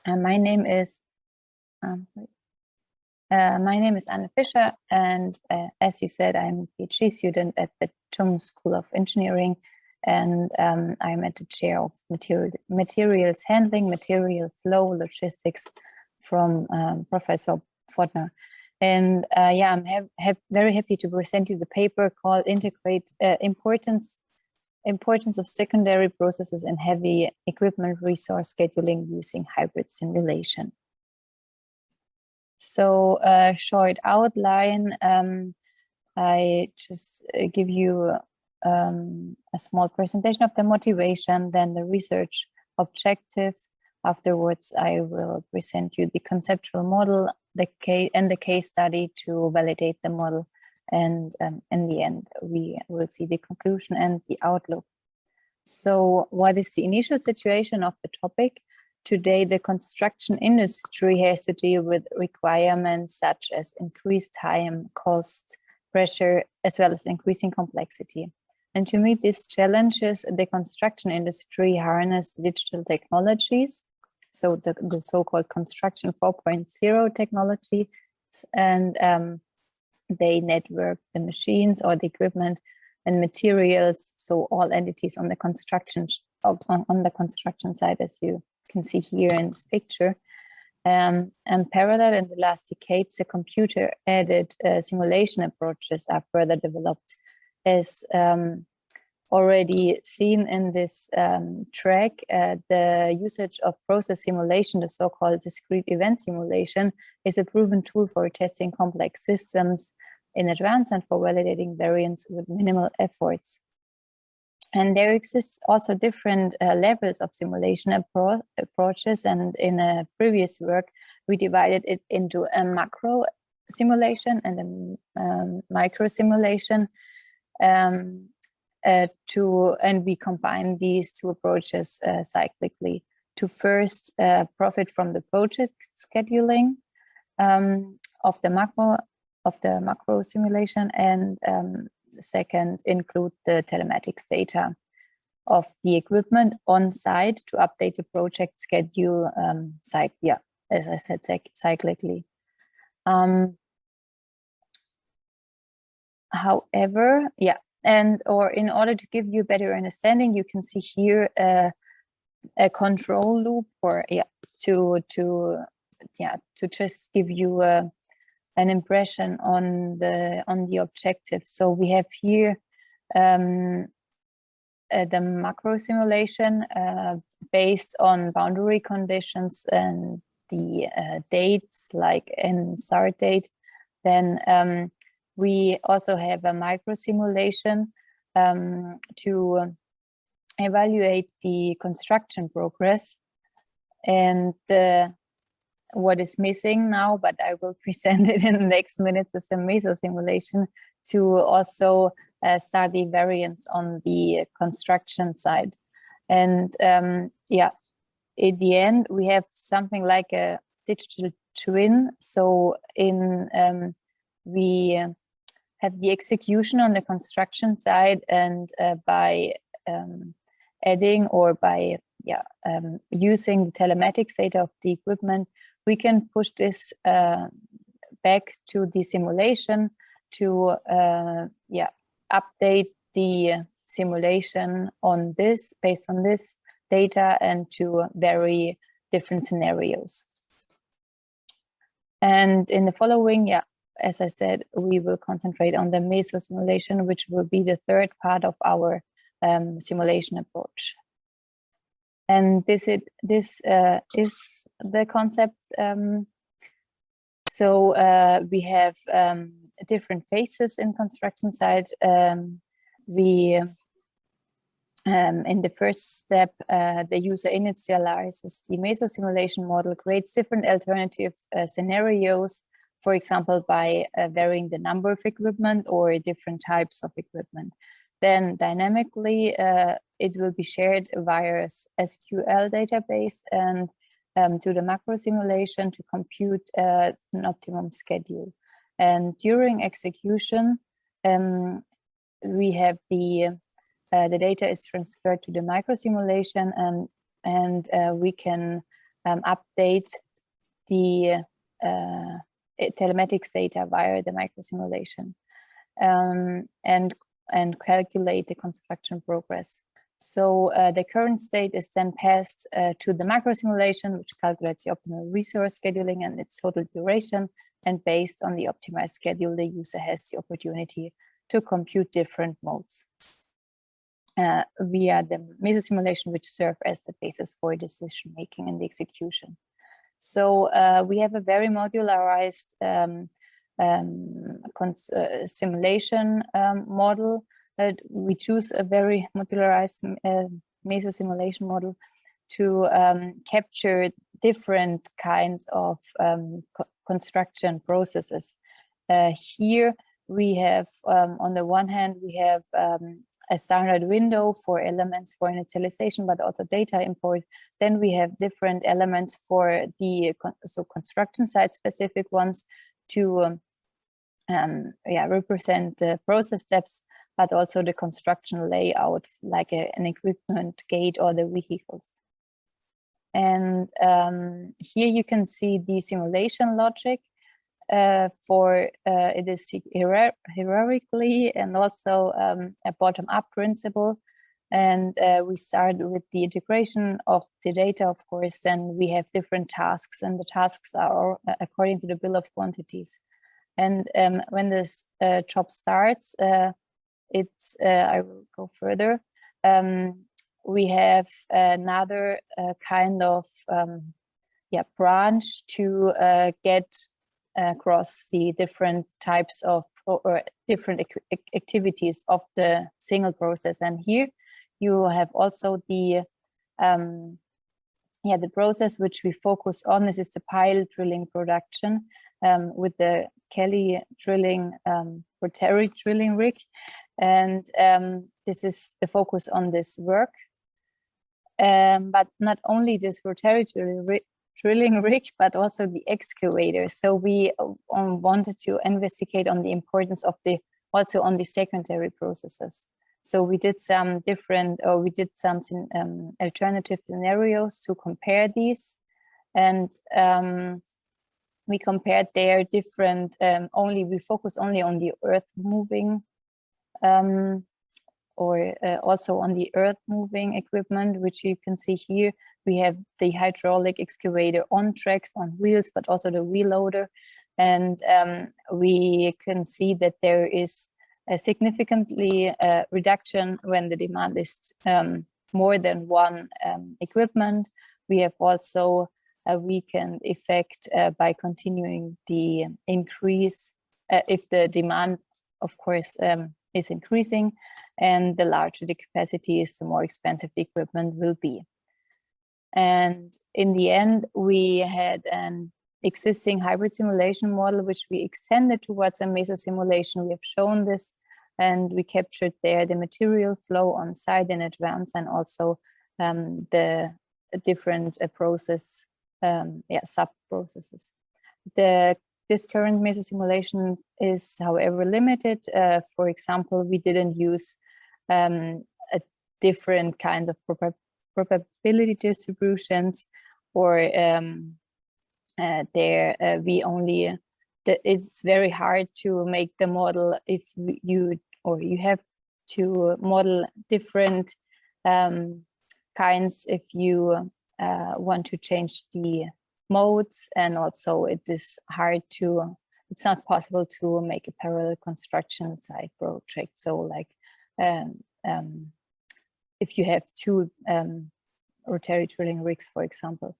My name is Anne Fischer, and as you said, I'm a PhD student at the Zhuoran School of Engineering, and I'm at the chair of materials handling, material flow, logistics from Professor Fottner. And yeah, I'm very happy to present you the paper called "Integrate Importance of Secondary Processes in Heavy Equipment Resource Scheduling Using Hybrid Simulation." So short outline, I just give you a small presentation of the motivation, then the research objective. Afterwards, I will present you the conceptual model, the case study to validate the model. And in the end, we will see the conclusion and the outlook. So what is the initial situation of the topic? Today, the construction industry has to deal with requirements such as increased time, cost, pressure, as well as increasing complexity. And to meet these challenges, the construction industry harness digital technologies, so the so-called construction 4.0 technology, and they network the machines or the equipment and materials, so all entities on the construction side, as you can see here in this picture. And parallel, in the last decades, the computer-aided simulation approaches are further developed. As already seen in this track, the usage of process simulation, the so-called discrete event simulation, is a proven tool for testing complex systems in advance and for validating variants with minimal efforts. And there exists also different levels of simulation approaches, and in a previous work, we divided it into a macro simulation and a micro simulation, and we combine these two approaches cyclically to first profit from the project scheduling of the macro simulation, and second, include the telematics data of the equipment on site to update the project schedule, as I said, cyclically. However, in order to give you a better understanding, you can see here a control loop, or to just give you an impression on the objective. So we have here the macro simulation based on boundary conditions and the dates, like in start date. Then we also have a micro simulation to evaluate the construction progress. And what is missing now, but I will present it in the next minutes, is the meso-simulation to also study variance on the construction side. And in the end, we have something like a digital twin. So we have the execution on the construction side, and by adding or by using the telematics data of the equipment, we can push this back to the simulation to update the simulation on this, based on this data, and to vary different scenarios. And in the following, as I said, we will concentrate on the meso-simulation, which will be the third part of our simulation approach. And this is the concept. So we have different phases in construction side. We in the first step, the user initializes the meso-simulation model, creates different alternative scenarios, for example, by varying the number of equipment or different types of equipment. Then dynamically, it will be shared via SQL database and to the macro simulation to compute an optimum schedule. And during execution, we have the data is transferred to the micro simulation, and we can update the telematics data via the microsimulation and calculate the construction progress. So the current state is then passed to the macro simulation, which calculates the optimal resource scheduling and its total duration. And based on the optimized schedule, the user has the opportunity to compute different modes via the meso-simulation, which serve as the basis for decision making and the execution. So we have a very modularized simulation model. We choose a very modularized meso-simulation model to capture different kinds of construction processes. Here we have, on the one hand, we have a standard window for elements for initialization, but also data import. Then we have different elements for the construction site specific ones to represent the process steps, but also the construction layout, like an equipment gate or the vehicles. And here you can see the simulation logic for it is hierarchically and also a bottom-up principle. And we start with the integration of the data, of course. Then we have different tasks, and the tasks are according to the bill of quantities. And when this job starts, it's I will go further. We have another kind of branch to get across the different types of or different activities of the single process. And here you have also the process which we focus on. This is the pile drilling production with the Kelly drilling rotary drilling rig, and this is the focus on this work. But not only this rotary drilling rig, but also the excavator. So we wanted to investigate on the importance of also on the secondary processes. So we did some different, or we did some alternative scenarios to compare these, and we compared their different. We focus only on the earth moving, or also on the earth moving equipment, which you can see here. We have the hydraulic excavator on tracks, on wheels, but also the wheel loader. And we can see that there is a significantly reduction when the demand is more than one equipment. We have also a weakened effect by continuing the increase if the demand, of course, is increasing, and the larger the capacity is, the more expensive the equipment will be. And in the end, we had an existing hybrid simulation model, which we extended towards a meso simulation. We have shown this, and we captured there the material flow on site in advance, and also the different process, sub-processes. This current meso simulation is, however, limited. For example, we didn't use a different kinds of probability distributions, or it's very hard to make the model if you have to model different kinds if you want to change the modes, and also it's not possible to make a parallel construction site project. So like if you have two rotary drilling rigs, for example.